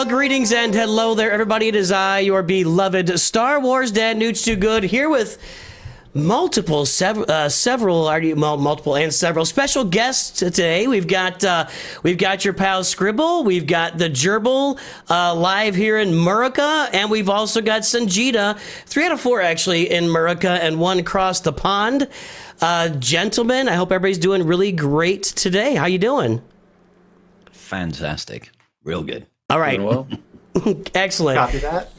Well, greetings and hello there, everybody. It is I, your beloved Star Wars Dad Newt's Too Good, here with multiple special guests today. We've got your pal Scribble, we've got the Gerbil live here in Murica, and we've also got Songeta, 3 out of 4 actually in Murica, and 1 across the pond. Gentlemen, I hope everybody's doing really great today. How you doing? Fantastic, real good. All right. Well. Excellent. Copy that.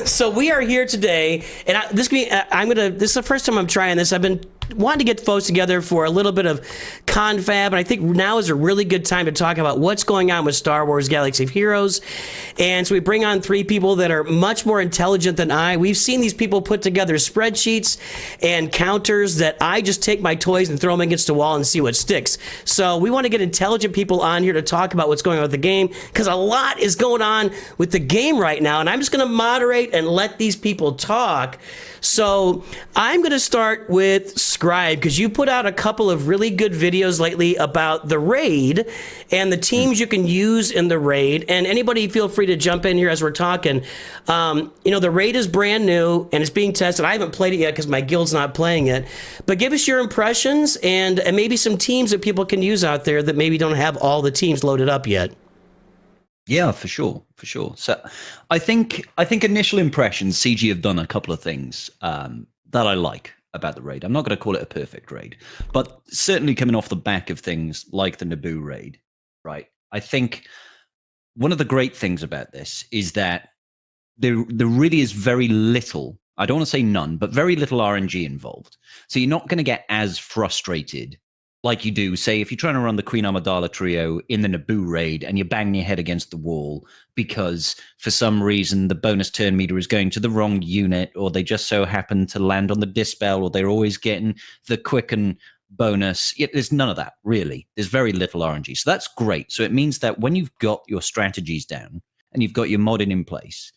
So we are here today, and this is the first time I'm trying this. I've been wanting to get folks together for a little bit of confab, and I think now is a really good time to talk about what's going on with Star Wars Galaxy of Heroes. And so we bring on 3 people that are much more intelligent than I. We've seen these people put together spreadsheets and counters that I just take my toys and throw them against the wall and see what sticks. So we want to get intelligent people on here to talk about what's going on with the game, because a lot is going on with the game right now, and I'm just going to moderate and let these people talk. So I'm going to start with Scrybe, because you put out a couple of really good videos lately about the raid and the teams you can use in the raid. And anybody feel free to jump in here as we're talking. The raid is brand new and it's being tested. I haven't played it yet because my guild's not playing it. But give us your impressions and maybe some teams that people can use out there that maybe don't have all the teams loaded up yet. Yeah, for sure. So I think initial impressions, CG have done a couple of things that I like about the raid. I'm not going to call it a perfect raid, but certainly coming off the back of things like the Naboo raid, right? I think one of the great things about this is that there really is very little, I don't want to say none, but very little RNG involved. So you're not going to get as frustrated like you do, say, if you're trying to run the Queen Amidala trio in the Naboo raid and you're banging your head against the wall because for some reason the bonus turn meter is going to the wrong unit, or they just so happen to land on the dispel, or they're always getting the quicken bonus. There's none of that, really. There's very little RNG. So that's great. So it means that when you've got your strategies down and you've got your modding in place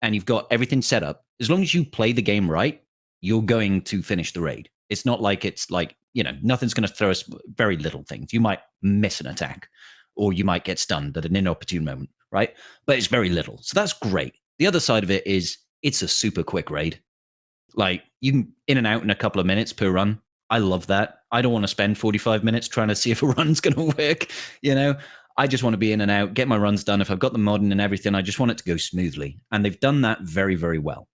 and you've got everything set up, as long as you play the game right, you're going to finish the raid. It's not like it's like, nothing's going to throw us very little things. You might miss an attack or you might get stunned at an inopportune moment, right? But it's very little. So that's great. The other side of it is it's a super quick raid. Like, you can in and out in a couple of minutes per run. I love that. I don't want to spend 45 minutes trying to see if a run's going to work. I just want to be in and out, get my runs done. If I've got the modding and everything, I just want it to go smoothly. And they've done that very, very well.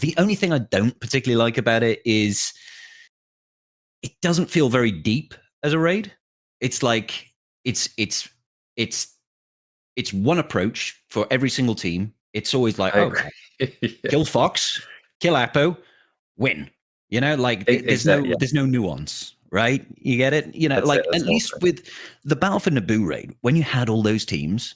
The only thing I don't particularly like about it is it doesn't feel very deep as a raid. It's like it's one approach for every single team. It's always like, kill Fox, kill Apo, win. There's no nuance, right? You get it? At least with the Battle for Naboo raid, when you had all those teams,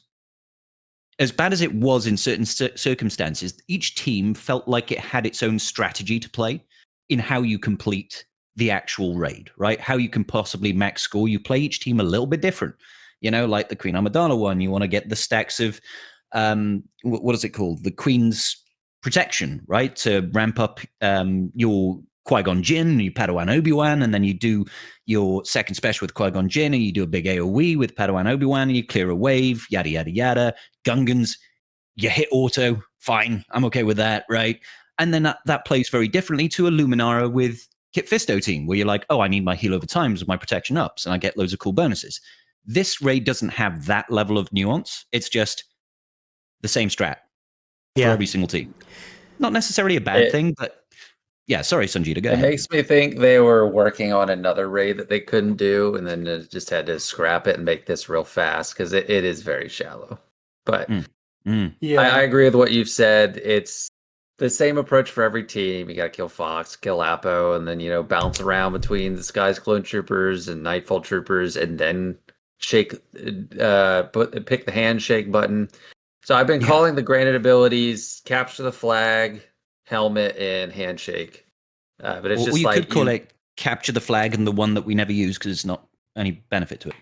as bad as it was in certain circumstances, each team felt like it had its own strategy to play in how you complete the actual raid, right? How you can possibly max score. You play each team a little bit different. Like the Queen Amidala one, you want to get the stacks of, what is it called? The Queen's Protection, right? To ramp up your Qui-Gon Jinn, you Padawan Obi-Wan, and then you do your second special with Qui-Gon Jinn, and you do a big AoE with Padawan Obi-Wan, and you clear a wave, yada, yada, yada. Gungans, you hit auto, fine, I'm okay with that, right? And then that plays very differently to a Luminara with Kit Fisto team, where you're like, oh, I need my heal over times with my protection ups, and I get loads of cool bonuses. This raid doesn't have that level of nuance. It's just the same strat for every single team. Not necessarily a bad thing, but yeah, sorry, Songeta, go ahead. It makes me think they were working on another raid that they couldn't do, and then just had to scrap it and make this real fast, because it is very shallow. But Yeah. I agree with what you've said. It's the same approach for every team. You got to kill Fox, kill Apo, and then, bounce around between the Skies Clone Troopers and Nightfall Troopers, and then pick the handshake button. So I've been calling the granted abilities Capture the Flag, Helmet, and Handshake. But it's just you could call it Capture the Flag, and the one that we never use because it's not any benefit to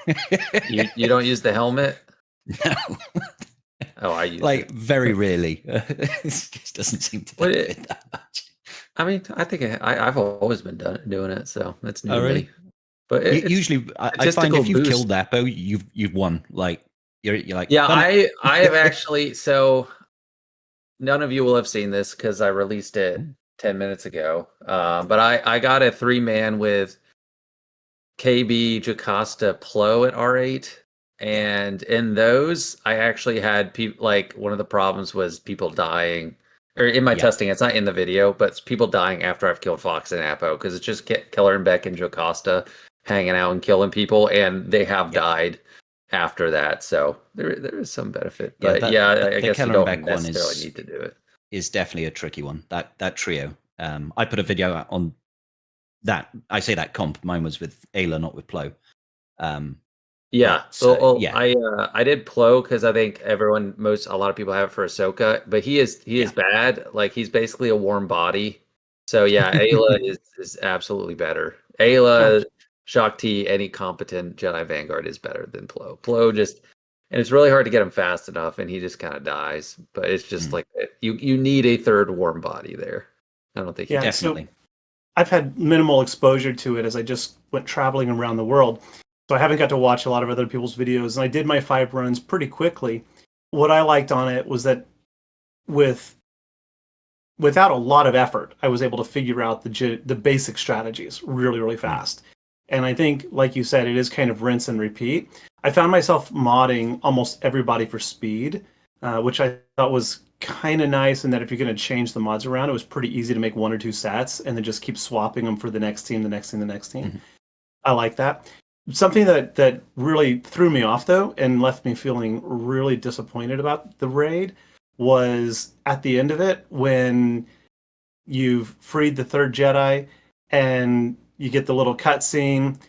it. you don't use the helmet? No. Oh, I use it very rarely. It just doesn't seem to benefit that much. I mean, I think I've always been doing it, so that's new to me. But usually, I find if you've killed Apo, you've won. Like, You're like, Yeah, "Done it." I have actually. So none of you will have seen this because I released it 10 minutes ago. But I got a 3-man with KB, Jocasta, Plo at R8. And in those, I actually had people like one of the problems was people dying. Or in my Yeah. testing, it's not in the video, but it's people dying after I've killed Fox and Apo because it's just Killer and Beck and Jocasta hanging out and killing people, and they have died after that. So there is some benefit. Yeah, But the I guess Keller you and don't Beck one necessarily need to do it. is definitely a tricky one. That trio. I put a video out on that. I say that comp. Mine was with Ayla, not with Plo. Yeah. So, So yeah. I did Plo because I think a lot of people have it for Ahsoka, but he is bad. Like he's basically a warm body. So yeah, Ayla is absolutely better. Ayla, Shakti, any competent Jedi Vanguard is better than Plo. Plo just, and it's really hard to get him fast enough, and he just kind of dies. But it's just like you need a third warm body there. I don't think. Yeah, Definitely. So I've had minimal exposure to it as I just went traveling around the world. So I haven't got to watch a lot of other people's videos, and I did my 5 runs pretty quickly. What I liked on it was that without a lot of effort, I was able to figure out the basic strategies really, really fast. And I think, like you said, it is kind of rinse and repeat. I found myself modding almost everybody for speed, which I thought was kind of nice, in that if you're going to change the mods around, it was pretty easy to make 1 or 2 sets and then just keep swapping them for the next team, the next team, the next team. Mm-hmm. I like that. Something that really threw me off, though, and left me feeling really disappointed about the raid was at the end of it, when you've freed the 3rd Jedi and you get the little cutscene,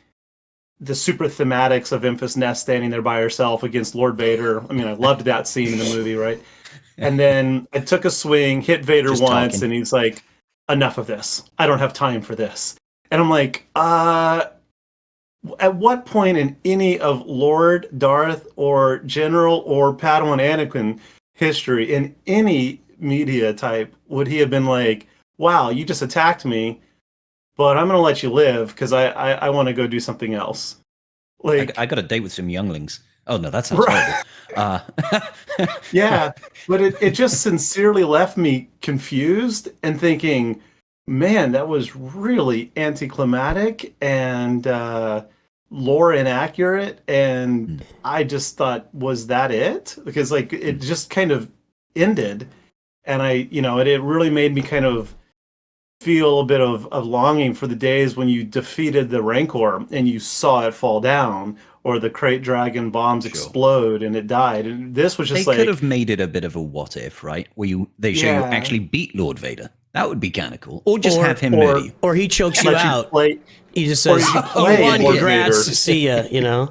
the super thematics of Enfys Nest standing there by herself against Lord Vader. I mean, I loved that scene in the movie, right? And then I took a swing, hit Vader Just once, talking. and he's like, enough of this. I don't have time for this. And I'm like, at what point in any of Lord Darth or General or Padawan Anakin history, in any media type, would he have been like, wow, you just attacked me, but I'm going to let you live because I want to go do something else? Like, I got a date with some younglings. Oh no, that sounds horrible. Yeah, but it just sincerely left me confused and thinking, man, that was really anticlimactic and lore inaccurate. And I just thought, was that it? Because like it just kind of ended, and it really made me kind of feel a bit of longing for the days when you defeated the Rancor and you saw it fall down, or the crate dragon bombs explode and it died. And this was just they like, could have made it a bit of a what if, right? Where they show you Yeah. actually beat Lord Vader. That would be kind of cool. Or just Or- have him murder you. Or he chokes you let you out. play. He just or says, you "You play won, Lord congrats, Vader." see ya."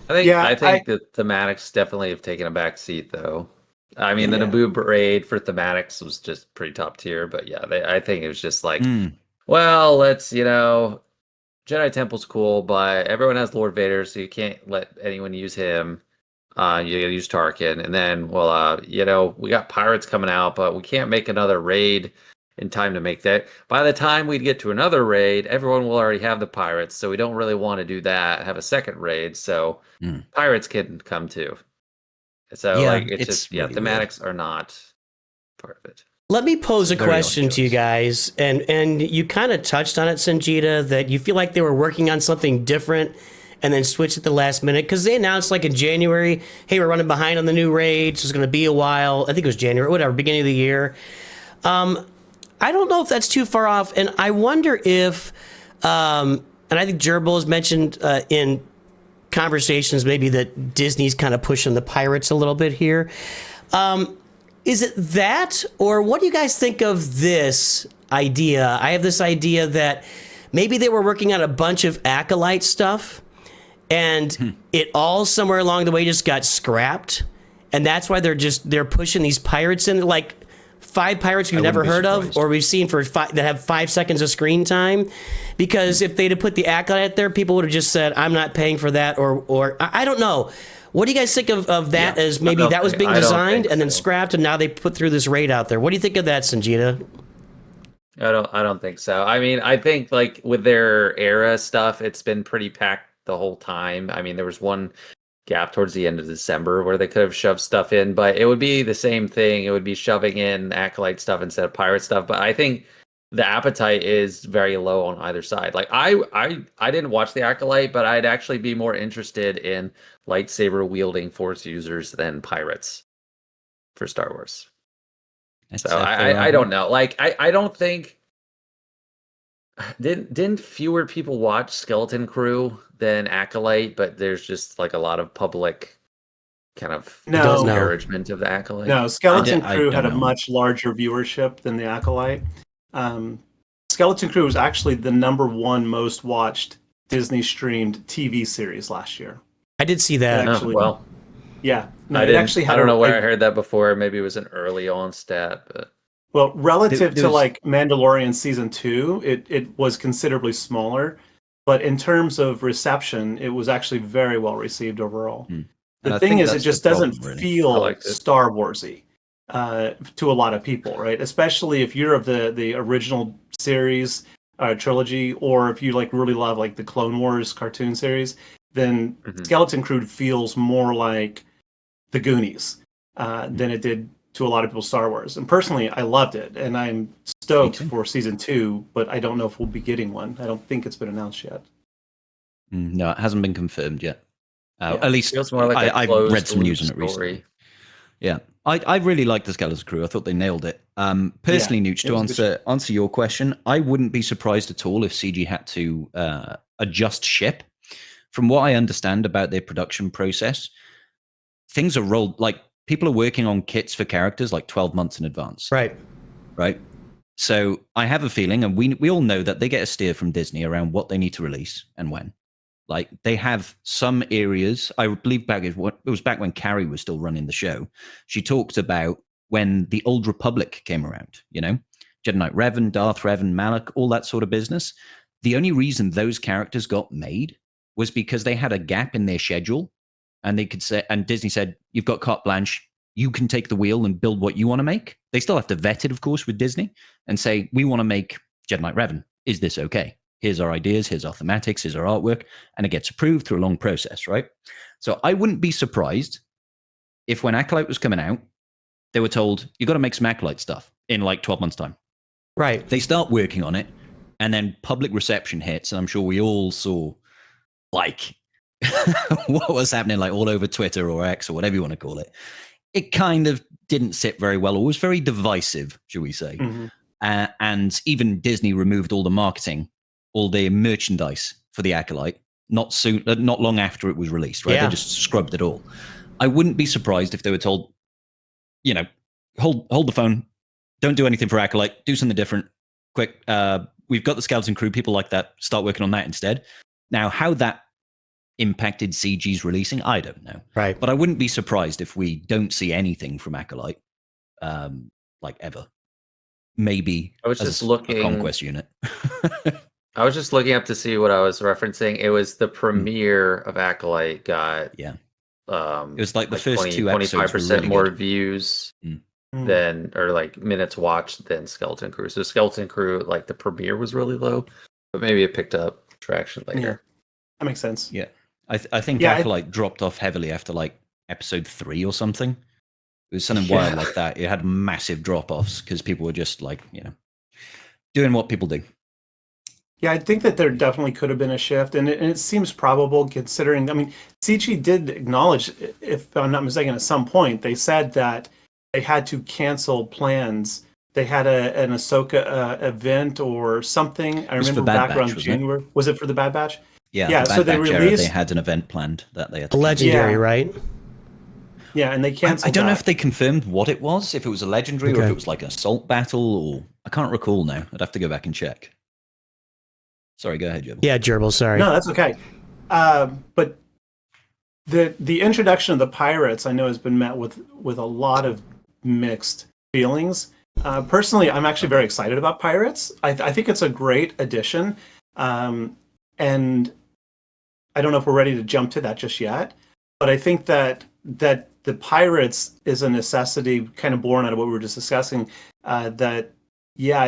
I think the thematics definitely have taken a back seat, though. I mean, the Naboo raid for thematics was just pretty top tier, but yeah, I think it was just like, well, let's, Jedi Temple's cool, but everyone has Lord Vader, so you can't let anyone use him. You gotta use Tarkin, and then, we got pirates coming out, but we can't make another raid in time to make that. By the time we get to another raid, everyone will already have the pirates, so we don't really want to do that. Have a second raid, so pirates can come too. So Yeah, it's just really thematics are not part of it. Let me pose a Very odd question to you choice. guys, and you kind of touched on it, Songeta, that you feel like they were working on something different and then switched at the last minute, because they announced like in January, hey, we're running behind on the new raids, it's going to be a while. I think it was January, whatever, beginning of the year. I don't know if that's too far off, and I wonder if, and I think Gerbil has mentioned in conversations maybe that Disney's kind of pushing the pirates a little bit here. Is it that, or what do you guys think of this idea? I have this idea that maybe they were working on a bunch of Acolyte stuff, and it all somewhere along the way just got scrapped, and that's why they're pushing these pirates in, like 5 pirates we've never heard of, or we've seen that have 5 seconds of screen time. Because if they'd have put the Acolyte there, people would have just said, I'm not paying for that, or I don't know. What do you guys think of that, as maybe that was being designed and then scrapped, and now they put through this raid out there? What do you think of that, Songeta? I don't think so. I mean, I think like with their era stuff, it's been pretty packed the whole time. I mean, there was one gap towards the end of December where they could have shoved stuff in, but it would be the same thing. It would be shoving in Acolyte stuff instead of pirate stuff. But I think the appetite is very low on either side. Like I didn't watch the Acolyte, but I'd actually be more interested in lightsaber wielding Force users than pirates for Star Wars. That's So I don't know. Like I don't think didn't fewer people watch Skeleton Crew than Acolyte, but there's just like a lot of public kind of No. disparagement of the Acolyte. No, Skeleton I Crew don't had a know. much larger viewership than the Acolyte. Skeleton Crew was actually the #1 most watched Disney streamed TV series last year. I did see that. Oh, actually- well, Yeah, no, I it didn't. actually had I don't know where a- I heard that before. Maybe it was an early on stat, but Well, relative There to was- like Mandalorian season 2, it was considerably smaller, but in terms of reception, it was actually very well received overall. And The I thing think is, it that's just the doesn't problem, really. I feel liked it. Star Warsy to a lot of people, right? Especially if you're of the original series trilogy, or if you like really love like the Clone Wars cartoon series, then Mhm. Skeleton Crew feels more like the Goonies than it did to a lot of people Star Wars. And personally, I loved it, and I'm stoked Me too. for season 2, but I don't know if we'll be getting one. I don't think it's been announced yet. No, it hasn't been confirmed yet. Yeah. At least feels more like a I've closed read some news on loop it recently. story. Yeah, I really like the Skeleton Crew. I thought they nailed it. Personally, Nooch, it to was a answer your question, I wouldn't be surprised at all if CG had to adjust ship. From what I understand about their production process, things are rolled like people are working on kits for characters like 12 months in advance. Right. Right. So I have a feeling, and we all know that they get a steer from Disney around what they need to release and when. Like they have some areas. I believe it was back when Carrie was still running the show. She talked about when the Old Republic came around. You know, Jedi Knight Revan, Darth Revan, Malak, all that sort of business. The only reason those characters got made was because they had a gap in their schedule, and they could say, and Disney said, "You've got carte blanche. You can take the wheel and build what you want to make." They still have to vet it, of course, with Disney and say, "We want to make Jedi Knight Revan. Is this okay? Here's our ideas, here's our thematics, here's our artwork," and it gets approved through a long process, right? So I wouldn't be surprised if when Acolyte was coming out, they were told, "You got to make some Acolyte stuff in like 12 months' time." Right. They start working on it, and then public reception hits, and I'm sure we all saw like what was happening like all over Twitter or X or whatever you want to call it. It kind of didn't sit very well, or was very divisive, shall we say. Mhm. And even Disney removed all the marketing, all the merchandise for the Acolyte, not long after it was released, right? Yeah. They just scrubbed it all. I wouldn't be surprised if they were told, you know, hold the phone, don't do anything for Acolyte, do something different, quick. We've got the Skeleton Crew, people like that, start working on that instead. Now, how that impacted CG's releasing, I don't know. Right. But I wouldn't be surprised if we don't see anything from Acolyte, like ever. Maybe I was as just a looking. conquest unit. I was just looking up to see what I was referencing. It was the premiere of Acolyte got Yeah. it was like the first two episodes were 25% really more good. views Mm. than, or like minutes watched than Skeleton Crew. So Skeleton Crew, like the premiere was really low, but maybe it picked up traction later. That makes sense. Yeah. I think Yeah, Acolyte dropped off heavily after like episode 3 or something. It was something Yeah. wild like that. It had massive drop-offs because people were just like, doing what people do. Yeah, I think that there definitely could have been a shift, and it seems probable considering. I mean, CG did acknowledge, if I'm not mistaken, at some point they said that they had to cancel plans. They had an Ahsoka event or something. I was for remember Bad back Batch, around wasn't it? January. Was it for the Bad Batch? Yeah, Yeah, the Bad so they Batch era, released- they had an event planned that they had to A legendary, Yeah. right? Yeah, and they canceled. I don't know that. if they confirmed what it was, if it was a legendary or if Okay. it was like an assault battle, or I can't recall now. I'd have to go back and check. Sorry, go ahead, Jim. Yeah, Gerbil, sorry. No, that's okay. But the introduction of the pirates, I know, has been met with a lot of mixed feelings. Personally, I'm actually very excited about pirates. I think it's a great addition, and I don't know if we're ready to jump to that just yet. But I think that the pirates is a necessity, kind of born out of what we were just discussing. I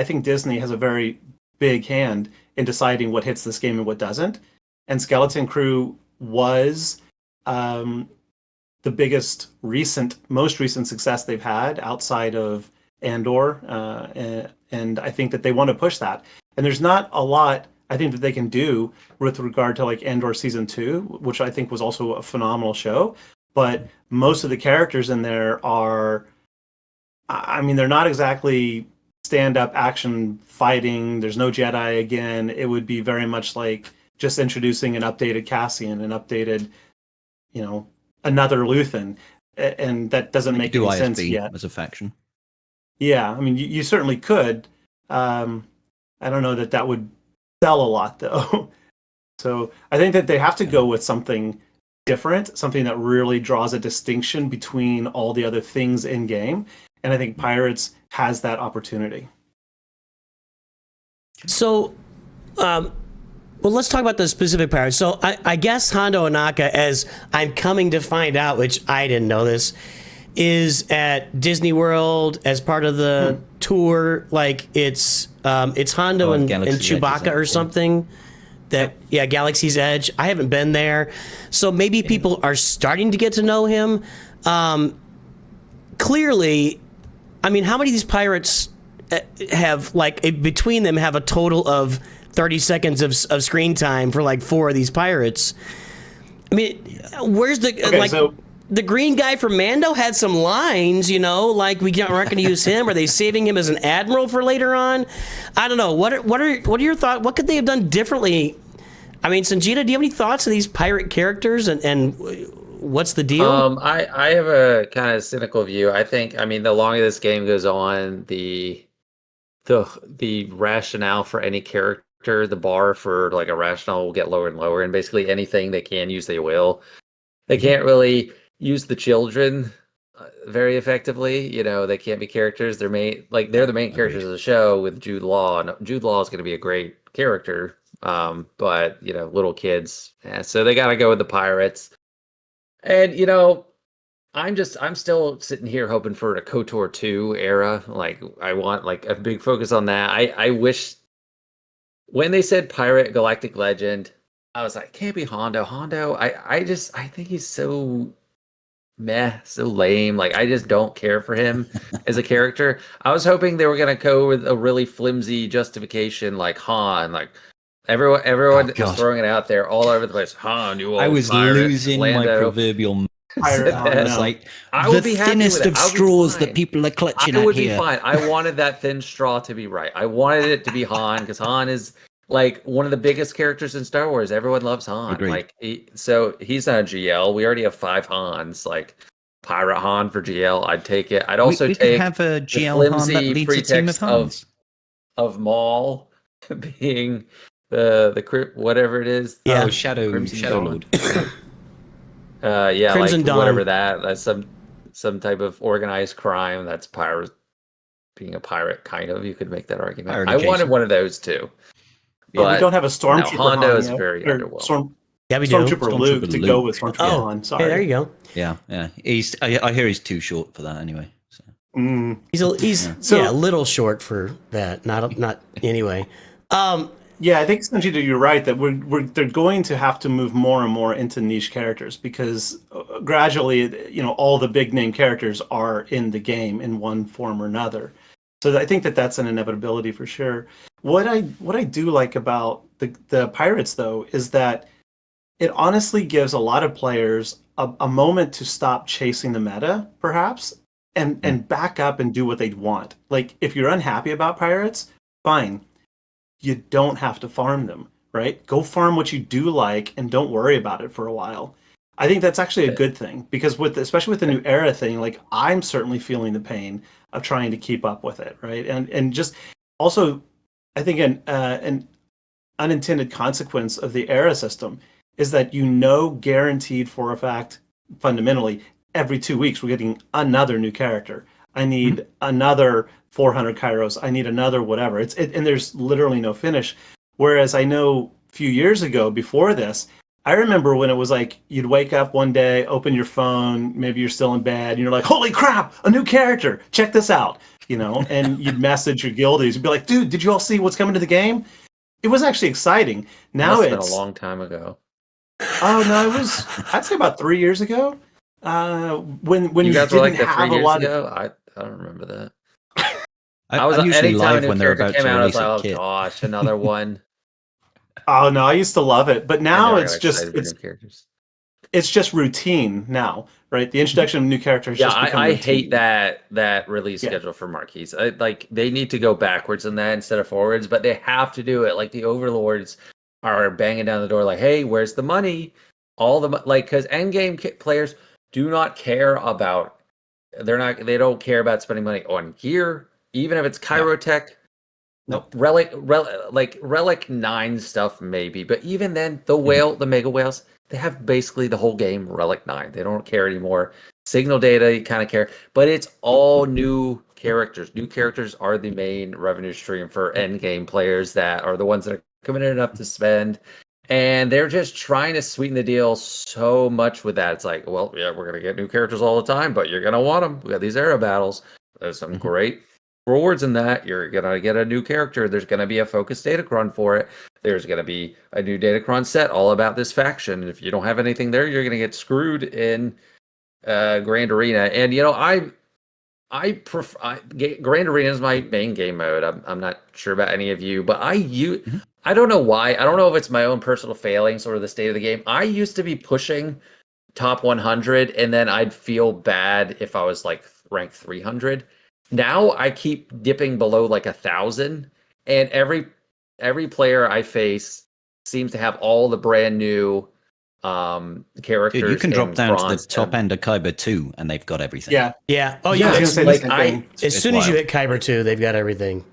think Disney has a very big hand in deciding what hits this game and what doesn't. And Skeleton Crew was the biggest most recent success they've had outside of Andor, and I think that they want to push that. And there's not a lot I think that they can do with regard to like Andor season 2, which I think was also a phenomenal show. But most of the characters in there are, I mean, they're not exactly stand-up action fighting. There's no Jedi again. It would be very much like just introducing an updated Cassian, an updated, another Luthen, and that doesn't make any sense yet. As a faction. Yeah, I mean, you certainly could. I don't know that would sell a lot, though. So I think that they have to go with something different, something that really draws a distinction between all the other things in game. And I think Pirates has that opportunity. So, well, let's talk about the specific Pirates. So I guess Hondo Ohnaka, as I'm coming to find out, which I didn't know this, is at Disney World as part of the tour. Like it's Hondo and Chewbacca or something. Galaxy's Edge. I haven't been there, so maybe people are starting to get to know him. Clearly, I mean, how many of these pirates have, like, between them, have a total of 30 seconds of screen time for like 4 of these pirates? I mean, where's the the green guy from Mando had some lines, like we aren't going to use him. Are they saving him as an admiral for later on? I don't know. What are your thoughts? What could they have done differently? I mean, Songeta, do you have any thoughts on these pirate characters and what's the deal? I have a kind of cynical view. I think, I mean, the longer this game goes on, the rationale for any character, the bar for like a rationale will get lower and lower, and basically anything they can use, they will. They can't really use the children very effectively. They can't be characters. They're the main characters of the show with Jude Law. And Jude Law is going to be a great character, but little kids. So they got to go with the pirates. And I'm still sitting here hoping for a KOTOR 2 era. Like I want like a big focus on that. I wish when they said Pirate Galactic Legend, I was like, can't be Hondo. I think he's so so lame. Like, I just don't care for him as a character. I was hoping they were gonna go with a really flimsy justification, like Han. Like everyone is throwing it out there all over the place. Han, you old I was pirate, losing my proverbial. I was like, I would the be happy thinnest with it. of straws that people are clutching at here. I would be fine. I wanted that thin straw to be right. I wanted it to be Han, because Han is like one of the biggest characters in Star Wars. Everyone loves Han. Agreed. Like, so he's not a GL. We already have 5 Hans. Like, Pirate Han for GL, I'd take it. I'd also we take have a the GL Han that flimsy leads a team of pretext Hans. of Maul being the whatever it is. Yeah. Shadow Lord. Yeah, Crimson like Dawn. whatever that's some type of organized crime. That's pirate being a pirate, kind of. You could make that argument. Pirate I adjacent. wanted one of those too. But we don't have a stormtrooper. Hondo is Han yet. very underwhelming. Yeah, we do. Stormtrooper Luke to go with Stormtrooper Oh, Han. Sorry. hey, there you go. Yeah. I hear he's too short for that anyway. So. He's a little short for that. Not anyway. Yeah, I think Songeta, you're right that they're going to have to move more and more into niche characters, because gradually, all the big name characters are in the game in one form or another. So I think that's an inevitability for sure. What I do like about the Pirates, though, is that it honestly gives a lot of players a moment to stop chasing the meta, perhaps, and back up and do what they'd want. Like, if you're unhappy about Pirates, fine. You don't have to farm them, right? Go farm what you do like and don't worry about it for a while. I think that's actually a good thing, because especially with the new era thing, like, I'm certainly feeling the pain of trying to keep up with it, right? And just also, I think an unintended consequence of the era system is that guaranteed for a fact, fundamentally, every 2 weeks we're getting another new character. I need another 400 Kairos. I need another whatever. And there's literally no finish. Whereas I know a few years ago, before this, I remember when it was like, you'd wake up one day, open your phone, maybe you're still in bed, and you're like, holy crap, a new character, check this out, and you'd message your guildies. You'd be like, dude, did you all see what's coming to the game? It was actually exciting. Now Must have it's been a long time ago. Oh no, it was I'd say about 3 years ago. When You you guys were didn't like that 3 have a years lot of ago? I don't remember that. I was I'm usually anytime a live new when they're character about came to out, I was release like, a oh kit. gosh, another one. Oh no, I used to love it, but I now never got it's just excited for new characters. it's just routine now, right? The introduction of new characters Yeah, just become I hate routine. that release Yeah. schedule for marquees. Like they need to go backwards in that instead of forwards, but they have to do it. Like the overlords are banging down the door, like, "Hey, where's the money?" All the like, because endgame players do not care about. They don't care about spending money on gear, even if it's Chirotech. No. Like Relic 9 stuff maybe, but even then, the Mega Whales, they have basically the whole game Relic 9. They don't care anymore. Signal data, you kind of care, but it's all new characters. New characters are the main revenue stream for end game players that are the ones that are committed enough to spend. And they're just trying to sweeten the deal so much with that. It's like, well, yeah, we're gonna get new characters all the time, but you're gonna want them. We got these era battles. There's some great rewards in that. You're gonna get a new character. There's gonna be a focused datacron for it. There's gonna be a new datacron set all about this faction. If you don't have anything there, you're gonna get screwed in Grand Arena. And Grand Arena is my main game mode. I'm not sure about any of you, but I don't know why. I don't know if it's my own personal failings or the state of the game. I used to be pushing top 100, and then I'd feel bad if I was like ranked 300. Now I keep dipping below like 1,000, and every player I face seems to have all the brand new characters. Dude, you can drop in down to the bronze top and- end of Kyber 2 and they've got everything. Yeah. Yeah. Oh, Yeah, yeah. I was It's gonna say the like same thing. as It's soon as you wild. hit Kyber 2, they've got everything.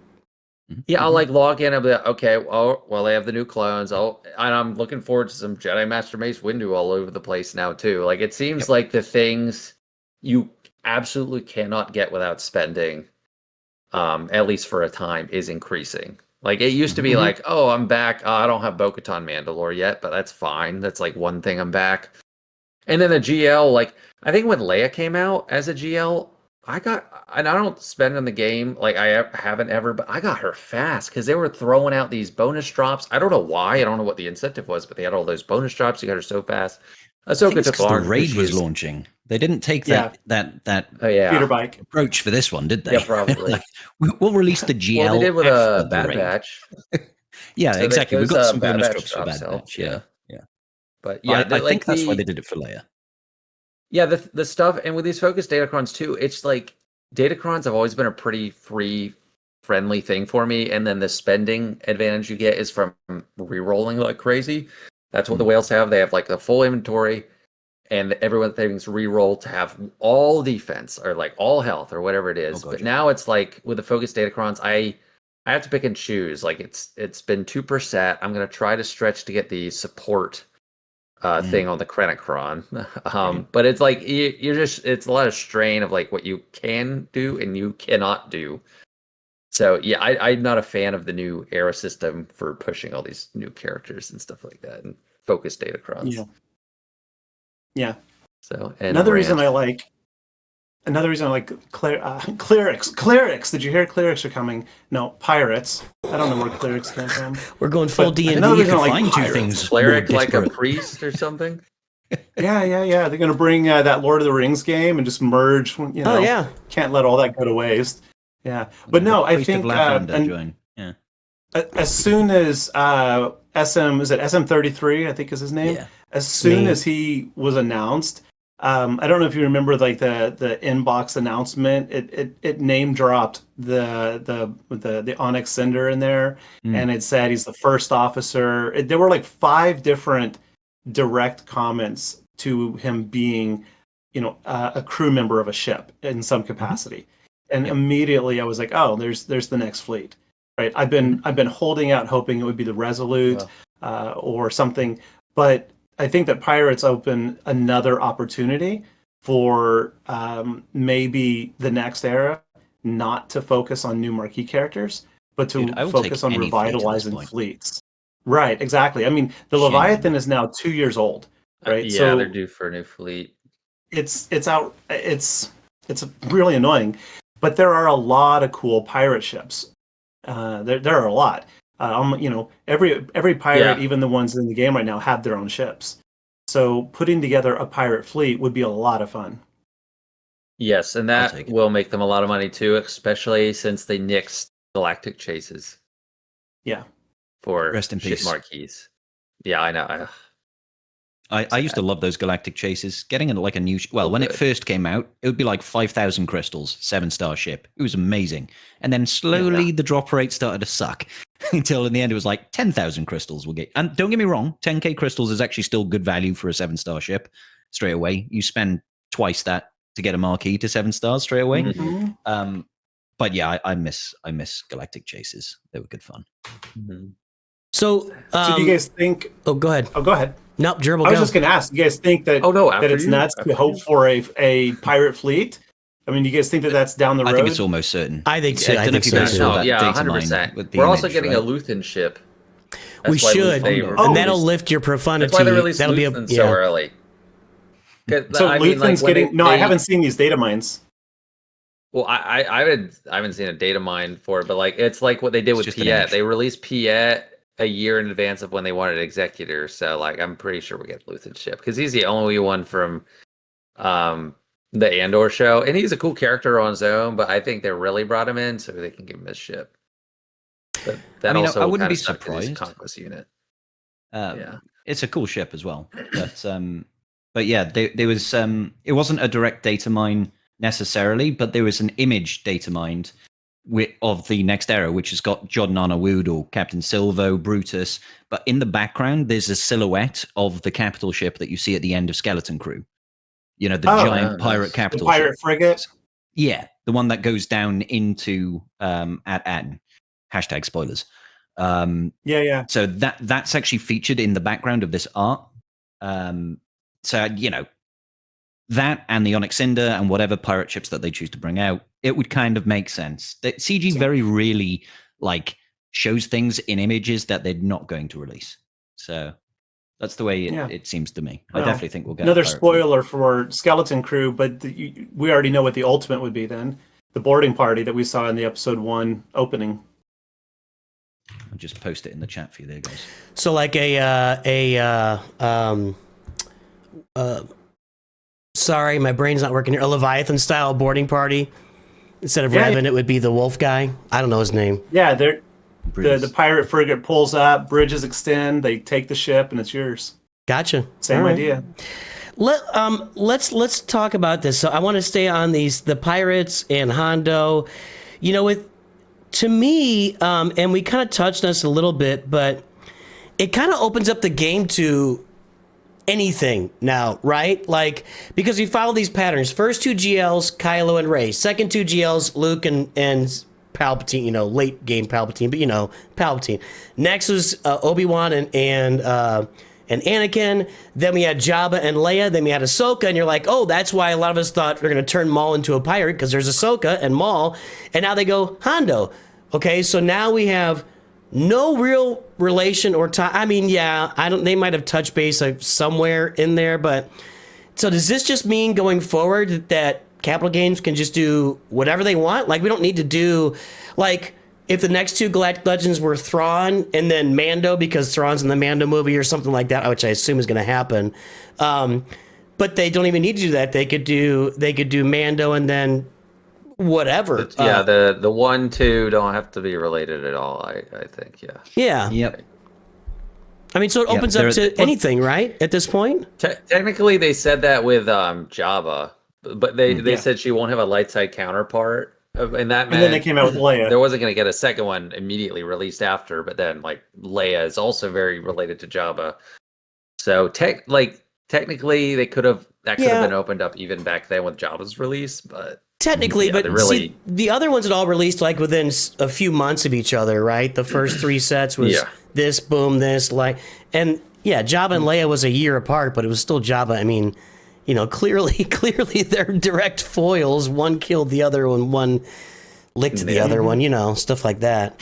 Yeah, I'll like log in. I'll be like, okay, well, they have the new clones. And I'm looking forward to some Jedi Master Mace Windu all over the place now too. Like it seems like the things you absolutely cannot get without spending, at least for a time, is increasing. Like it used to be like, oh, I'm back. I don't have Bo-Katan Mandalore yet, but that's fine. That's like one thing I'm back. And then the GL, like I think when Leia came out as a GL, and I don't spend in the game like I haven't ever, but I got her fast because they were throwing out these bonus drops. I don't know why. I don't know what the incentive was, but they had all those bonus drops. You got her so fast. I think Ahsoka it's took 'cause the longer. raid was launching. They didn't take that Oh yeah, Speeder bike. approach for this one, did they? Yeah, probably. Like, we'll release the GL. Well, they did with after a the Bad raid. Batch. Yeah, So exactly. We've those, got some Bad bonus Batch drops for drops Bad helped, Batch. Yeah, yeah. But yeah, I think that's why they did it for Leia. Yeah, the stuff, and with these focused datacrons too, it's like datacrons have always been a pretty free, friendly thing for me, and then the spending advantage you get is from re-rolling like crazy. That's what the whales have. They have like the full inventory, and everyone thinks re-roll to have all defense or like all health or whatever it is. But gotcha. now it's like with the focused datacrons, I have to pick and choose. Like it's been 2%. I'm gonna try to stretch to get the support thing on the Chronocron. But it's like it's a lot of strain of like what you can do and you cannot do. So yeah, I'm not a fan of the new era system for pushing all these new characters and stuff like that and focus datacrons. Yeah. Yeah. So and Another reason rant. I like clerics. Clerics. Did you hear clerics are coming? No, pirates. I don't know where clerics came from. We're going full But D&D. another You reason I can like find two pirates. things. Cleric more like a disparate. priest or something. Yeah. They're gonna bring that Lord of the Rings game and just merge. You know, Oh, yeah. can't let all that go to waste. Yeah, but no, I Priest of think Lavender join. Yeah. as soon as SM33, I think is his name. Yeah. As soon Me. as he was announced, I don't know if you remember like the inbox announcement. It name dropped the Onyx Cinder in there, and it said he's the first officer. There were like 5 different direct comments to him being, a crew member of a ship in some capacity. And immediately I was like, oh, there's the next fleet, right? I've been holding out, hoping it would be the Resolute or something, but I think that Pirates open another opportunity for maybe the next era not to focus on new marquee characters, but to Dude, I will focus take on any fleet at this revitalizing point. fleets. Right, exactly. I mean, the Genuinely. Leviathan is now 2 years old, right? Yeah, So they're due for a new fleet. it's really annoying, but there are a lot of cool pirate ships. There are a lot. Every pirate, Yeah. even the ones in the game right now, have their own ships. So putting together a pirate fleet would be a lot of fun. Yes, and I'll that take it. will make them a lot of money too, especially since they nixed galactic chases Yeah. for Rest in shit peace. marquees. Yeah, I know. I used to love those galactic chases. Getting like a new, when it good. first came out, it would be like 5,000 crystals, 7-star ship. It was amazing. And then slowly the drop rate started to suck until in the end it was like 10,000 crystals will get. And don't get me wrong, 10k crystals is actually still good value for a 7-star ship straight away. You spend twice that to get a marquee to 7 stars straight away. Mm-hmm. But yeah, I miss galactic chases. They were good fun. Mm-hmm. So, So do you guys think? oh, go ahead. Oh, go ahead. Nope, Gerbil, I was go. just going to ask. You guys think that? Oh, no, that after it's you. nuts After to hope you. for a pirate fleet. I mean, do you guys think that that's down the road? I think it's almost certain. I think so. I I don't know think if you so guys too. saw No, that yeah, data 100%. mine with the We're also image, getting right? a Luthen ship. We That's why should, they and that'll released- lift your profundity. That's why they released That'll Luthen be so early. So I mean, Luthen's when getting. No, I haven't seen these data mines. Well, I haven't seen a data mine for it, but like it's like what they did It's with just an Piet. image. They released Piet a year in advance of when they wanted Executor. So like I'm pretty sure we get Luthen's ship because he's the only one from the Andor show, and he's a cool character on his own. But I think they really brought him in so they can give him his ship. But that I mean, also I wouldn't kinda be sucked in his surprised. Conquest unit. Yeah, it's a cool ship as well. But yeah, there was it wasn't a direct data mine necessarily, but there was an image data mined of the next era, which has got Jodnana Woodle, Captain Silvo, Brutus. But in the background, there's a silhouette of the capital ship that you see at the end of Skeleton Crew. You know, the giant pirate nice. capital The pirate ship. frigate. Yeah, the one that goes down into at Atten. Hashtag spoilers. Yeah. So that's actually featured in the background of this art. So you know, that and the Onyx Cinder and whatever pirate ships that they choose to bring out, it would kind of make sense. That CG very really like shows things in images that they're not going to release. So that's the way it seems to me. I Well, definitely think we'll get another a pirate spoiler for Skeleton Crew, but we already know what the ultimate would be then. The boarding party that we saw in the episode 1 opening. fleet. I'll just post it in the chat for you there, guys. So like sorry, my brain's not working here. A Leviathan style boarding party. Instead of Revan, it would be the wolf guy. I don't know his name. Yeah, the pirate frigate pulls up, bridges extend, they take the ship, and it's yours. Gotcha. Same All right. idea. Let's talk about this. So I want to stay on the pirates and Hondo. You know, to me, and we kind of touched on this a little bit, but it kind of opens up the game to anything now, right? Like, because we follow these patterns. First 2 GLs, Kylo and Rey. Second 2 GLs, Luke and Palpatine, you know, late game Palpatine, but you know, Palpatine. Next was Obi-Wan and Anakin. Then we had Jabba and Leia. Then we had Ahsoka, and you're like, oh, that's why a lot of us thought they're going to turn Maul into a pirate because there's Ahsoka and Maul, and now they go Hondo. Okay, so now we have no real relation or time. I mean, yeah, they might have touched base somewhere in there, but so does this just mean going forward that Capital Games can just do whatever they want? Like, we don't need to do, like, if the next 2 Galactic Legends were Thrawn and then Mando, because Thrawn's in the Mando movie or something like that, which I assume is going to happen. But they don't even need to do that. They could do Mando and then whatever. The 1, 2 don't have to be related at all. I think. Yeah. Yep. I mean, so it opens up to anything, right? At this point. Technically, they said that with Jabba, but they said she won't have a light side counterpart. And that meant, And then they came out with Leia. There wasn't going to get a second one immediately released after, but then like Leia is also very related to Jabba. So technically they could have been opened up even back then with Jabba's release, but technically, but really... see, the other ones had all released like within a few months of each other, right? The first 3 sets was this, boom, this, like, and yeah, Jabba and Leia was a year apart, but it was still Jabba. I mean, you know, clearly they're direct foils. One killed the other one licked the other one, you know, stuff like that.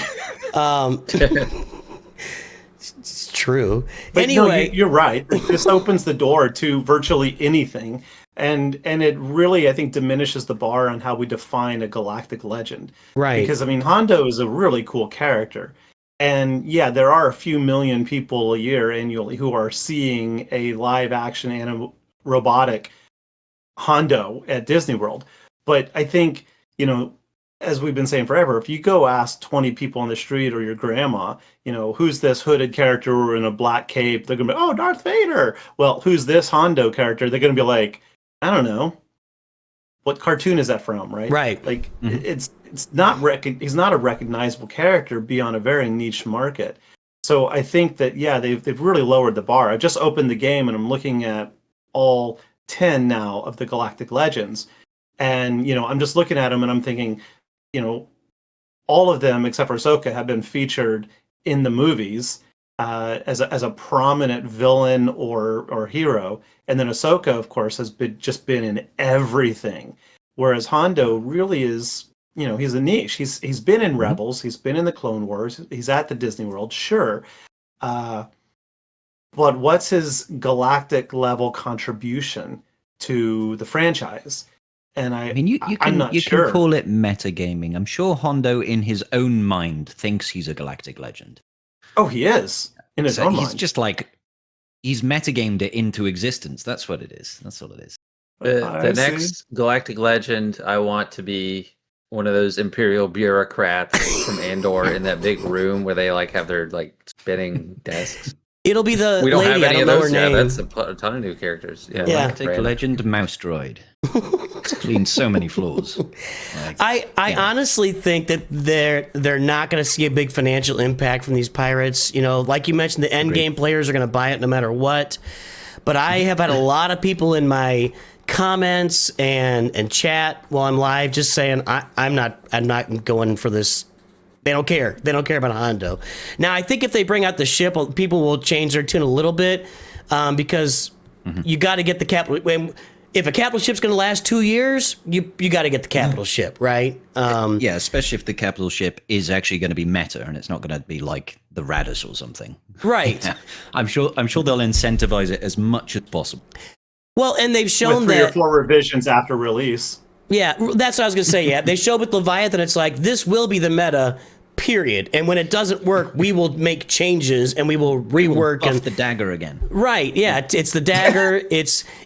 It's true. But anyway, no, you're right. This opens the door to virtually anything. And it really, I think, diminishes the bar on how we define a galactic legend. Right. Because, I mean, Hondo is a really cool character. And yeah, there are a few million people a year annually who are seeing a live action and robotic Hondo at Disney World. But I think, as we've been saying forever, if you go ask 20 people on the street or your grandma, who's this hooded character in a black cape, they're going to be, oh, Darth Vader. Well, who's this Hondo character? They're going to be like, I don't know. What cartoon is that from, right? Right. Like, it's not he's not a recognizable character beyond a very niche market. So I think that, yeah, they've really lowered the bar. I just opened the game and I'm looking at all 10 now of the Galactic Legends. And, I'm just looking at them and I'm thinking, all of them except for Ahsoka have been featured in the movies as a prominent villain or hero. And then Ahsoka, of course, has been in everything. Whereas Hondo really is, he's a niche. He's been in Rebels, he's been in the Clone Wars, he's at the Disney World, sure. But what's his galactic level contribution to the franchise? And I mean, you can call it metagaming. I'm sure Hondo, in his own mind, thinks he's a galactic legend. Oh, he is in his own mind. He's just like he's metagamed it into existence. That's what it is. That's all it is. The next galactic legend, I want to be one of those Imperial bureaucrats from Andor in that big room where they like have their like spinning desks. It'll be the we don't lady. have any I of don't know those. her name. Yeah, that's a ton of new characters. Yeah, Galactic Legend Mouse Droid. It's cleaned so many floors. I honestly think that they're not going to see a big financial impact from these pirates. Like you mentioned, the end game players are going to buy it no matter what. But I have had a lot of people in my comments and chat while I'm live just saying I'm not going for this. They don't care. They don't care about Hondo. Now, I think if they bring out the ship, people will change their tune a little bit because you got to get the capital. If a capital ship's going to last 2 years, you got to get the capital ship, right? Yeah, especially if the capital ship is actually going to be meta and it's not going to be like the Radis or something. Right. Yeah. I'm sure they'll incentivize it as much as possible. Well, and they've shown with 3 or 4 revisions after release. Yeah, that's what I was going to say. Yeah, they showed with Leviathan, it's like, this will be the meta, period. And when it doesn't work, we will make changes and we will rework. Buff the dagger again. Right, yeah, it's the dagger.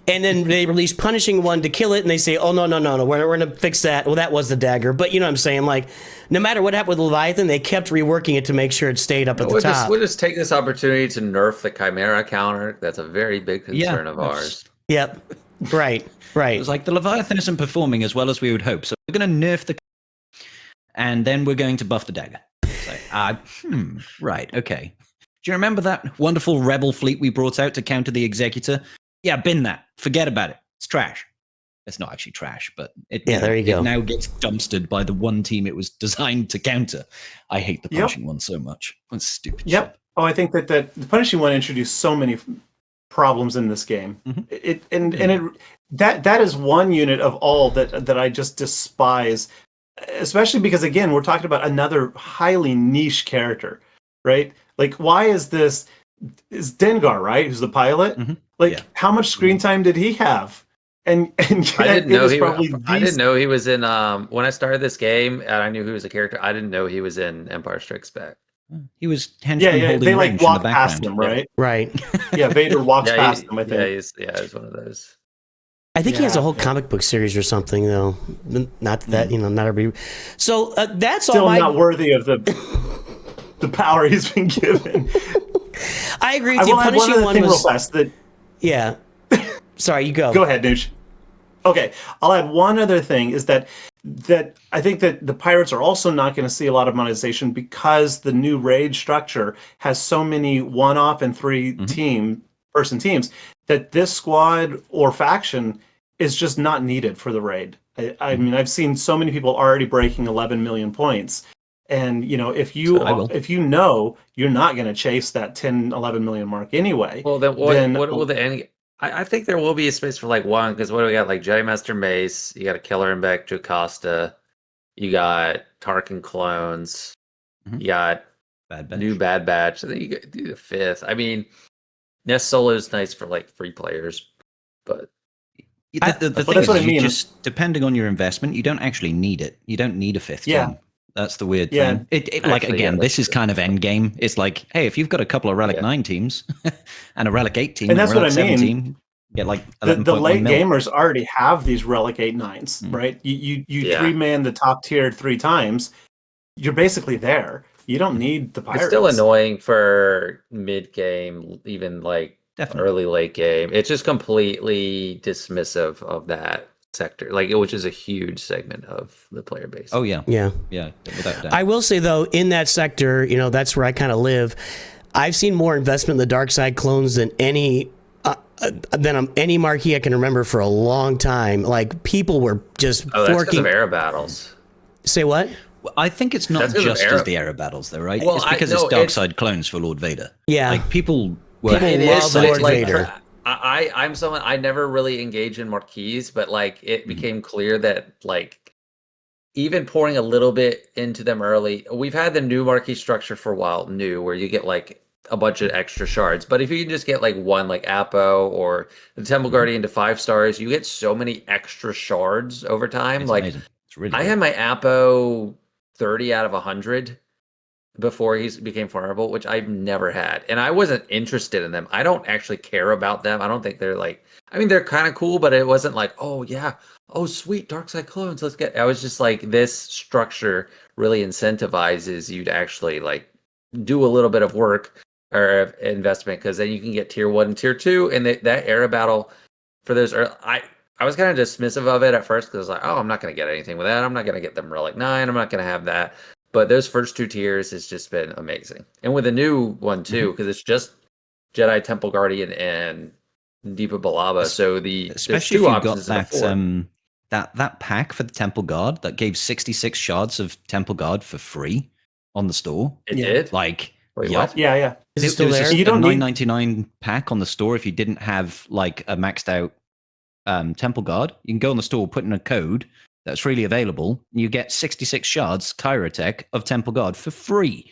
And then they release Punishing One to kill it, and they say, oh, no, we're going to fix that. Well, that was the dagger. But you know what I'm saying? Like, no matter what happened with Leviathan, they kept reworking it to make sure it stayed up at the top. We'll just take this opportunity to nerf the Chimera counter. That's a very big concern of ours. Yep, right. It was like the Leviathan isn't performing as well as we would hope, so we're going to nerf the, and then we're going to buff the dagger. So, right, okay. Do you remember that wonderful rebel fleet we brought out to counter the Executor? Yeah, bin that. Forget about it. It's trash. It's not actually trash, but there you go. It now gets dumpstered by the one team it was designed to counter. I hate the Punishing One so much. It's stupid. Yep. Shit. Oh, I think that the Punishing One introduced so many problems in this game. That is one unit of all that I just despise, especially because again we're talking about another highly niche character, right? Like, why is Dengar, right, who's the pilot? How much screen time did he have? And I didn't know he was in when I started this game and I knew he was a character. I didn't know he was in Empire Strikes Back. He was henchman holding they range walk in the past background. him, right? Right. Yeah, Vader walks past him, I think. He's one of those. I think he has a whole comic book series or something, though. Not that, not everybody. So that's still all. Not worthy of the power he's been given. I agree with you. Punishing One was. Real fast, yeah. Sorry, you go. Go ahead, Noosh. Okay, I'll add one other thing is that I think that the pirates are also not going to see a lot of monetization because the new raid structure has so many one-off and 3 person teams that this squad or faction is just not needed for the raid. I mean, I've seen so many people already breaking 11 million points. And, if you know you're not going to chase that 10, 11 million mark anyway. Well, then what will the end? I think there will be a space for like one, because what do we got? Like Jedi Master Mace, you got a Killer and Beck Jocasta, you got Tarkin clones, you got new Bad Batch, and then you got do the 5th. I mean, Nest Solo is nice for like free players, but the thing is, just depending on your investment, you don't actually need it. You don't need a 5th game. That's the weird Yeah. thing. It like Actually, again, yeah, this that's is kind of end game. It's like, hey, if you've got a couple of Relic 9 teams and a Relic 8 team And and, that's a what Relic I 7 mean. team, get like The 11.1 late mil. gamers already have these Relic 8/9s, right? You Yeah. 3-man the top tier 3 times. You're basically there. You don't need the pirates. It's still annoying for mid game, even like Definitely. early late game. It's just completely dismissive of that sector, like which is a huge segment of the player base. Oh yeah. Yeah. Yeah, without doubt. I will say though, in that sector, that's where I kind of live. I've seen more investment in the dark side clones than any marquee I can remember for a long time. Like people were just that's because forking. of era battles. Say what? I think it's not That's 'cause of just era- as the era battles, though, right? Well, it's because no, it's dark it's- side clones for Lord Vader. Yeah. Like people were. People It love is, but Lord it's like Vader. I'm someone I never really engage in marquees, but like it became clear that like even pouring a little bit into them early, we've had the new marquee structure for a while, where you get like a bunch of extra shards. But if you can just get like one, like Apo or the Temple Guardian to 5 stars, you get so many extra shards over time. It's like amazing. It's really I good. had my Apo 30 out of 100 before he became farmable, which I've never had. And I wasn't interested in them. I don't actually care about them. I don't think they're like, I mean, they're kind of cool, but it wasn't like, oh yeah, oh sweet, dark side clones, let's get. I was just like, this structure really incentivizes you to actually like do a little bit of work or investment, because then you can get tier 1 and tier 2. And that era battle for those, I was kind of dismissive of it at first because I was like, oh, I'm not going to get anything with that. I'm not going to get them Relic 9. I'm not going to have that. But those first 2 tiers has just been amazing. And with the new one too, because it's just Jedi Temple Guardian and Deepa Balaba. So especially if you got that pack for the Temple Guard that gave 66 shards of Temple Guard for free on the store. It did? Like, Wait, yup. what? Yeah. Is it still was there? a You don't need- $9.99 pack on the store if you didn't have like a maxed out Temple Guard. You can go on the store, put in a code that's freely available, and you get 66 shards Kyrotech of Temple Guard for free.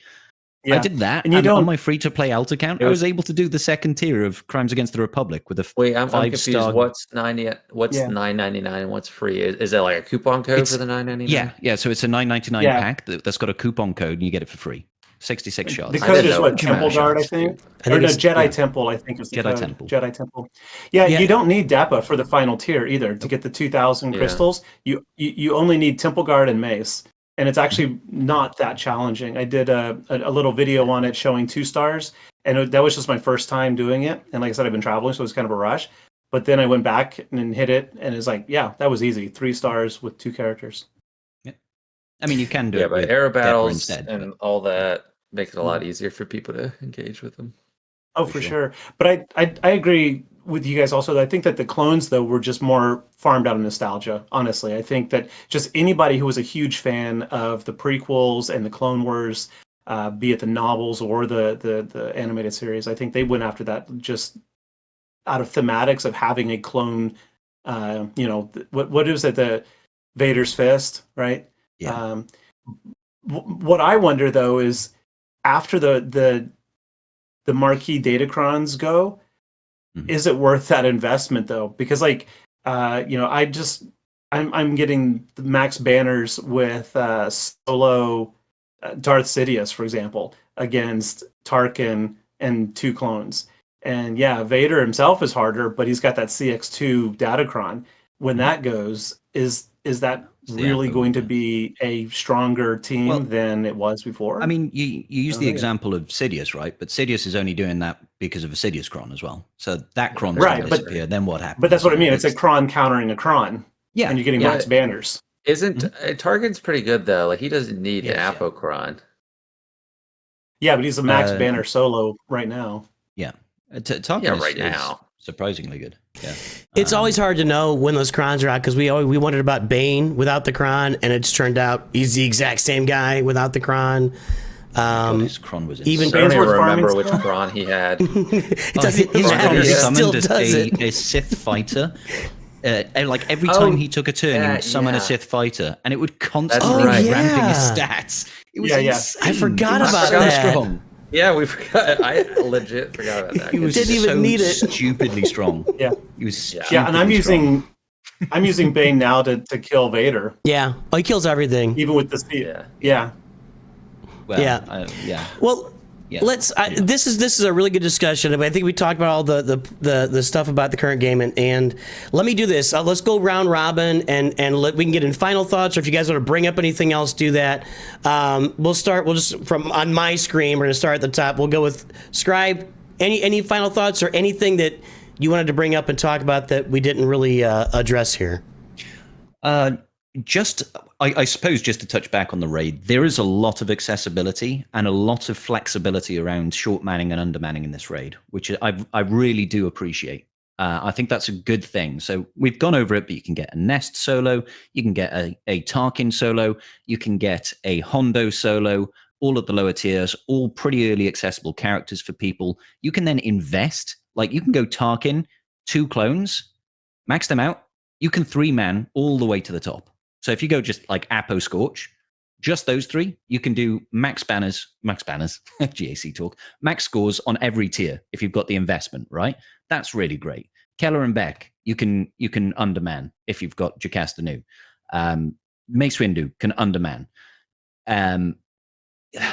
Yeah. I did that, And you and don't- on my free-to-play alt account, I was able to do the second tier of Crimes Against the Republic with a Wait, I'm confused. 5-star. What's $9.99 and what's free? Is it like a coupon code for the $9.99? Yeah. So it's a $9.99 Yeah. pack that's got a coupon code, and you get it for free. 66 shards. The I code didn't is know what, it. Temple Yeah. Guard, I think? I think Or no, it's- Jedi yeah. Temple, I think is the Jedi code. Temple. Jedi Temple. Yeah, Yeah. you don't need DAPA for the final tier either to get the 2,000 Yeah. crystals. You only need Temple Guard and Mace. And it's actually not that challenging. I did a little video on it showing 2 stars. And that was just my first time doing it. And like I said, I've been traveling, so it was kind of a rush. But then I went back and hit it. And it's like, yeah, that was easy. 3 stars with 2 characters. I mean, you can do Yeah, it but with era Depper battles instead. and all that makes it a lot easier for people to engage with them. Oh, for sure. But I agree with you guys also. I think that the clones, though, were just more farmed out of nostalgia, honestly. I think that just anybody who was a huge fan of the prequels and the Clone Wars, be it the novels or the animated series, I think they went after that just out of thematics of having a clone, what is it, the Vader's Fist, right? Yeah. What I wonder, though, is after the marquee datacrons go, is it worth that investment though? Because like I'm getting the max banners with solo Darth Sidious, for example, against Tarkin and 2 clones. And yeah, Vader himself is harder, but he's got that CX2 datacron. When that goes, is that really going to be a stronger team than it was before? I mean, you use the example of Sidious, right? But Sidious is only doing that because of a Sidious Cron as well. So that Cron's Right, going to but- disappear. Then what happens? But that's what I mean. It's a cron countering a cron, yeah, and you're getting max banners. Isn't Tarkin's pretty good though? Like he doesn't need Yes, an yeah. Apocron. Yeah, but he's a max banner solo right now. yeah. Tarkin Yeah, is- right is now. surprisingly good. Yeah, It's always hard to know when those crons are out because we wondered about Bane without the cron, and it's turned out he's the exact same guy without the cron. his Cron was even I don't Bane's even worth remember farming which still? Cron he had. It doesn't his matter. Cron It is still summoned does it. a Sith fighter. And like every Oh, time he took a turn, he yeah, would summon yeah. a Sith fighter, and it would constantly right. be ramping his Yeah. stats. It was Yeah. insane. I forgot It was about so that. strong. Yeah, we forgot. I legit forgot about that. He was Didn't even so need it. stupidly strong. Yeah. He was Yeah, and I'm stupidly strong. using I'm using Bane now to kill Vader, Yeah. Oh, he kills everything. even with the speed. Yeah. Yeah. Well, Yeah. yeah. Well, Yeah. this is a really good discussion. I think we talked about all the stuff about the current game, and let me do this. Let's go round robin, and we can get in final thoughts, or if you guys want to bring up anything else, do that. We'll just from on my screen. We're gonna start at the top. We'll go with Scrybe. Any final thoughts or anything that you wanted to bring up and talk about that we didn't really address here? I suppose just to touch back on the raid, there is a lot of accessibility and a lot of flexibility around short manning and undermanning in this raid, which I really do appreciate. I think that's a good thing. So we've gone over it, but you can get a Nest solo, you can get a Tarkin solo, you can get a Hondo solo, all at the lower tiers, all pretty early accessible characters for people. You can then invest, like you can go Tarkin, 2 clones, max them out, you can 3-man all the way to the top. So if you go just like Apo Scorch, just those 3, you can do max banners, GAC talk, max scores on every tier if you've got the investment, right? That's really great. Keller and Beck, you can underman if you've got Jocasta Nu. Mace Windu can underman.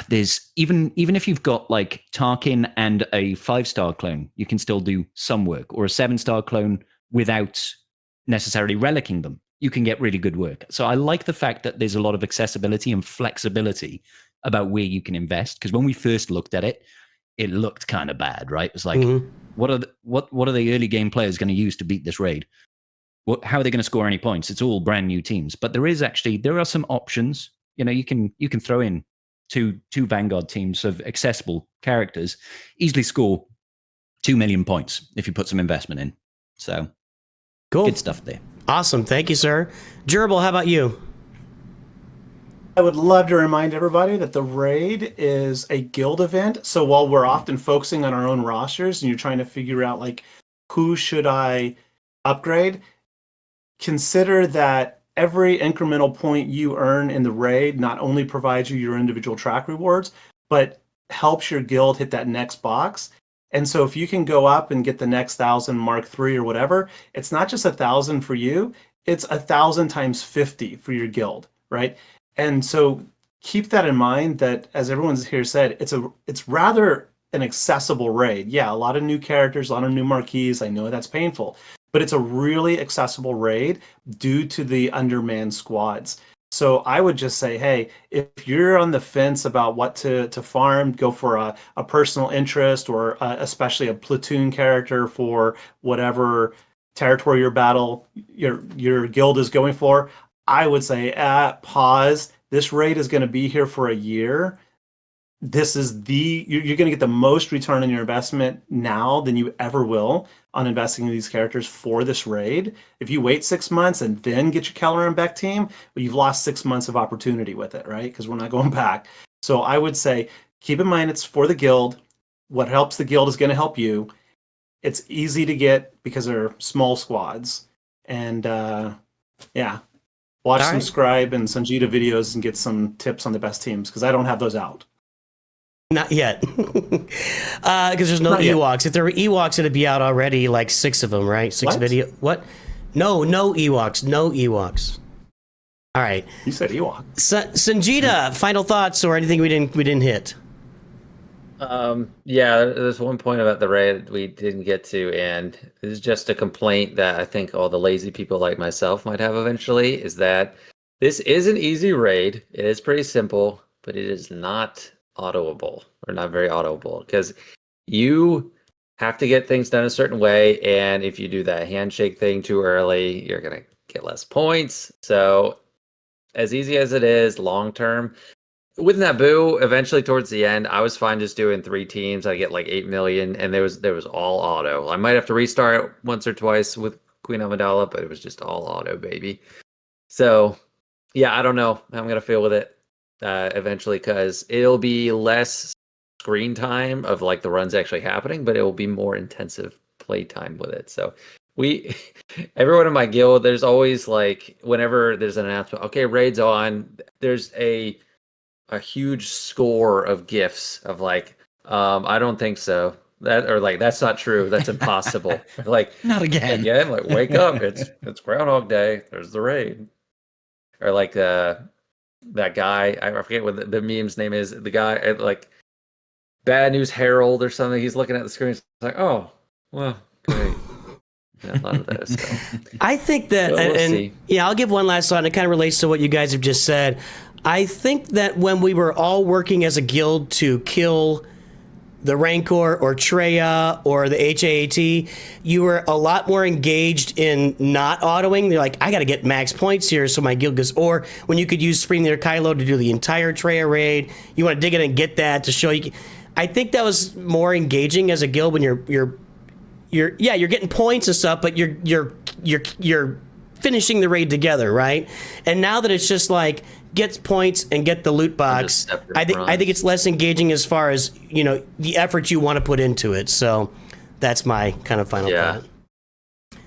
There's even if you've got like Tarkin and a 5-star clone, you can still do some work, or a 7-star clone without necessarily relicking them. You can get really good work. So I like the fact that there's a lot of accessibility and flexibility about where you can invest. Because when we first looked at it, it looked kind of bad, right? It was like, what are the early game players going to use to beat this raid? How are they going to score any points? It's all brand new teams. But there are some options. You know, you can throw in two Vanguard teams of accessible characters, easily score 2 million points if you put some investment in. So cool. Good stuff there. Awesome. Thank you, sir. Gerbil, how about you? I would love to remind everybody that the raid is a guild event. So while we're often focusing on our own rosters and you're trying to figure out like who should I upgrade, consider that every incremental point you earn in the raid not only provides you your individual track rewards, but helps your guild hit that next box. And so if you can go up and get the next 1,000 Mark III or whatever, it's not just 1,000 for you, it's 1,000 times 50 for your guild, right? And so keep that in mind, that as everyone's here said, it's rather an accessible raid. Yeah, a lot of new characters, a lot of new marquees. I know that's painful, but it's a really accessible raid due to the undermanned squads. So I would just say, hey, if you're on the fence about what to farm, go for a personal interest, or especially a platoon character for whatever territory your guild is going for. I would say, pause. This raid is going to be here for a year. This is you're going to get the most return on your investment now than you ever will on investing in these characters for this raid. If you wait 6 months and then get your Keller and Beck team, well, you've lost 6 months of opportunity with it, right? Because we're not going back. So I would say, keep in mind it's for the guild. What helps the guild is going to help you. It's easy to get because they're small squads. And yeah, watch some Scrybe and Songeta videos and get some tips on the best teams, because I don't have those out. Not yet, because there's no Ewoks. If there were Ewoks, it'd be out already, like 6 of them, right? 6 video. What? No Ewoks. No Ewoks. All right. You said Ewok. Songeta, final thoughts or anything we didn't hit? Yeah, there's one point about the raid we didn't get to, and this is just a complaint that I think all the lazy people like myself might have eventually, is that this is an easy raid. It is pretty simple, but it is not autoable, or not very autoable, because you have to get things done a certain way, and if you do that handshake thing too early, you're gonna get less points. So as easy as it is long term, with Naboo, eventually towards the end, I was fine just doing 3 teams. I get like 8 million, and there was all auto. I might have to restart once or twice with Queen Amidala, but it was just all auto, baby. So yeah, I don't know how I'm gonna feel with it eventually, because it'll be less screen time of like the runs actually happening, but it will be more intensive play time with it. So everyone in my guild, there's always like, whenever there's an announcement, okay, raid's on, there's a huge score of gifs of like, I don't think so. that, or like that's not true. That's impossible. Like Not again. again, like wake up. It's Groundhog Day. There's the raid. Or like that guy. I forget what the meme's name is. The guy like Bad News Herald or something. He's looking at the screen. It's like, oh, well, great. Yeah, none of those. So. I think that, Well, we'll and see. yeah, I'll give one last thought, and it kind of relates to what you guys have just said. I think that when we were all working as a guild to kill the Rancor or Treya or the HAAT, you were a lot more engaged in not autoing. You're like, I got to get max points here so my guild goes. Or when you could use Spring Leader Kylo to do the entire Treya raid, you want to dig in and get that to show you. I think that was more engaging as a guild when you're getting points and stuff, but you're finishing the raid together, right? And now that it's just like get points and get the loot box, I think it's less engaging as far as the effort you want to put into it. So that's my kind of final thought.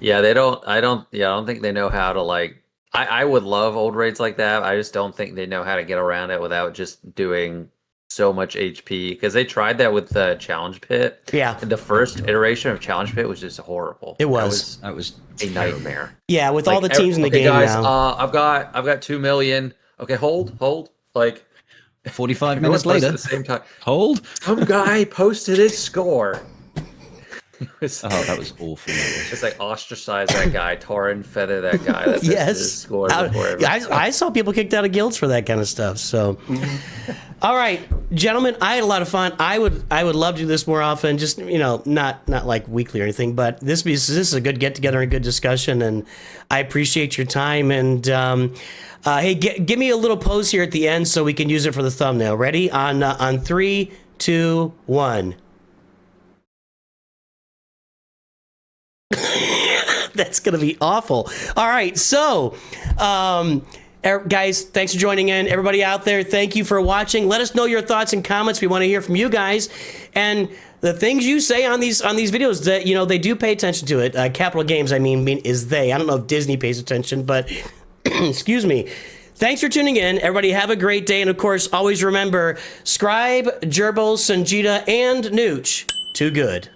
Yeah, I don't think they know how to like. I would love old raids like that. I just don't think they know how to get around it without just doing so much HP, because they tried that with the Challenge Pit. Yeah. The first iteration of Challenge Pit was just horrible. It was. That was a nightmare. Yeah, with all the teams in the game guys, now. I've got 2 million. Okay, hold. Like 45 minutes later. At the same time. Hold. Some guy posted his score. That was awful. Just like ostracize that guy, tar and feather that guy. That Yes. his score before everyone. I saw people kicked out of guilds for that kind of stuff. So, all right, gentlemen, I had a lot of fun. I would love to do this more often. Just not like weekly or anything, but this is a good get together and a good discussion, and I appreciate your time. And hey, give me a little pose here at the end so we can use it for the thumbnail. Ready? On 3, 2, 1. That's going to be awful. All right. So, guys, thanks for joining in. Everybody out there, thank you for watching. Let us know your thoughts and comments. We want to hear from you guys. And the things you say on these videos that, they do pay attention to it. Capital Games, I mean, is they. I don't know if Disney pays attention, but excuse me. Thanks for tuning in. Everybody have a great day. And of course, always remember, Scrybe, Gerbil, Songeta, and Nooch, too good.